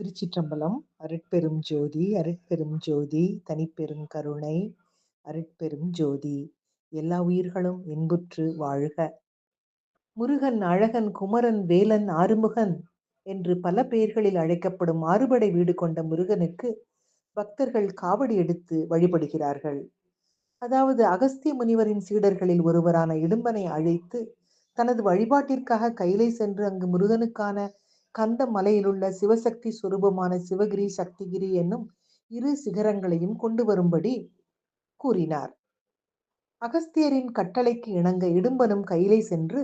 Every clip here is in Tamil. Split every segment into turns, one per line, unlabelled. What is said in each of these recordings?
திருச்சிற்றம்பலம். அருட்பெரும் ஜோதி அருட்பெரும் ஜோதி தனிப்பெரும் கருணை அருட்பெரும் ஜோதி. எல்லா உயிர்களும் இன்புற்று வாழ்க. முருகன் அழகன் குமரன் வேலன் ஆறுமுகன் என்று பல பெயர்களில் அழைக்கப்படும் ஆறுபடை வீடு கொண்ட முருகனுக்கு பக்தர்கள் காவடி எடுத்து வழிபடுகிறார்கள். அதாவது அகஸ்திய முனிவரின் சீடர்களில் ஒருவரான இடும்பனை அழைத்து தனது வழிபாட்டிற்காக கைலை சென்று அங்கு முருகனுக்கான கந்த மலையிலுள்ள சிவசக்தி சுரூபமான சிவகிரி சக்திகிரி என்னும் இரு சிகரங்களையும் கொண்டு வரும்படி கூறினார். அகஸ்தியரின் கட்டளைக்கு இணங்க இடும்பனும் கைலை சென்று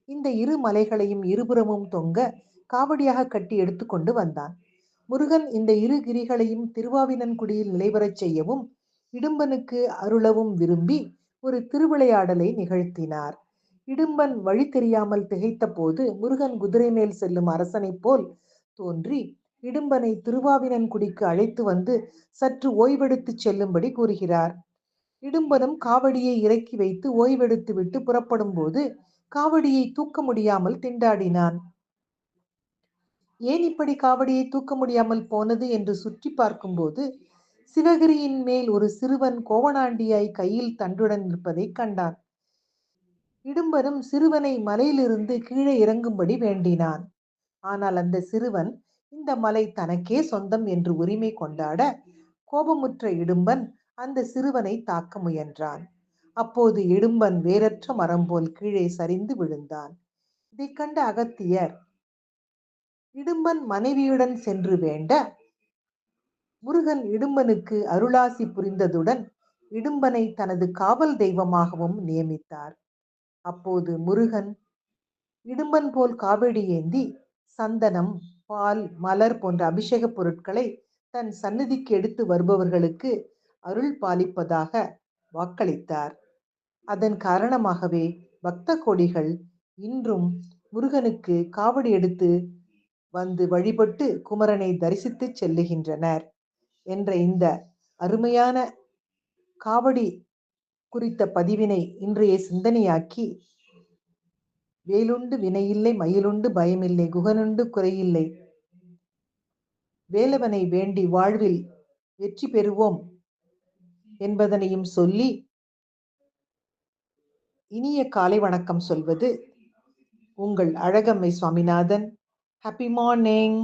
இந்த இரு மலைகளையும் இருபுறமும் தொங்க காவடியாக கட்டி எடுத்துக்கொண்டு வந்தான். முருகன் இந்த இரு கிரிகளையும் திருவாவினன்குடியில் நிலைவரச் செய்யவும் இடும்பனுக்கு அருளவும் விரும்பி ஒரு திருவிளையாடலை நிகழ்த்தினார். இடும்பன் வழி தெரியாமல் திகைத்த போது முருகன் குதிரை மேல் செல்லும் அரசனைப் போல் தோன்றி இடும்பனை திருவாவினன்குடிக்கு அழைத்து வந்து சற்று ஓய்வெடுத்து செல்லும்படி கூறுகிறார். இடும்பனும் காவடியை இறக்கி வைத்து ஓய்வெடுத்து விட்டு புறப்படும் போது காவடியை தூக்க முடியாமல் திண்டாடினான். ஏன் இப்படி காவடியை தூக்க முடியாமல் போனது என்று சுற்றி பார்க்கும்போது சிவகிரியின் மேல் ஒரு சிறுவன் கோவணாண்டியாய் கையில் தண்டுடன் நிற்பதை கண்டான். இடும்பனும் சிறுவனை மலையிலிருந்து கீழே இறங்கும்படி வேண்டினான். ஆனால் அந்த சிறுவன் இந்த மலை தனக்கே சொந்தம் என்று உரிமை கொண்டாட கோபமுற்ற இடும்பன் அந்த சிறுவனை தாக்க முயன்றான். அப்போது இடும்பன் வேரற்ற மரம் போல் கீழே சரிந்து விழுந்தான். இதை கண்ட அகத்தியர் இடும்பன் மனைவியுடன் சென்று வேண்ட முருகன் இடும்பனுக்கு அருளாசி புரிந்ததுடன் இடும்பனை தனது காவல் தெய்வமாகவும் நியமித்தார். அப்போது முருகன் இடும்பன் போல் காவடி ஏந்தி சந்தனம், பால், மலர் போன்ற அபிஷேக பொருட்களை தன் சந்நிதிக்கு எடுத்து வருபவர்களுக்கு அருள் பாலிப்பதாக வாக்களித்தார். அதன் காரணமாகவே பக்த கோடிகள் இன்றும் முருகனுக்கு காவடி எடுத்து வந்து வழிபட்டு குமரனை தரிசித்து செல்லுகின்றனர் என்ற இந்த அருமையான காவடி குறித்த பதிவினை இன்றைய சிந்தனையாக்கி வேலுண்டு வினையில்லை மயிலுண்டு பயமில்லை குகனுண்டு குறையில்லை வேலவனை வேண்டி வாழ்வில் வெற்றி பெறுவோம் என்பதனையும் சொல்லி இனிய காலை வணக்கம் சொல்வது உங்கள் அழகம்மை சுவாமிநாதன். Happy morning.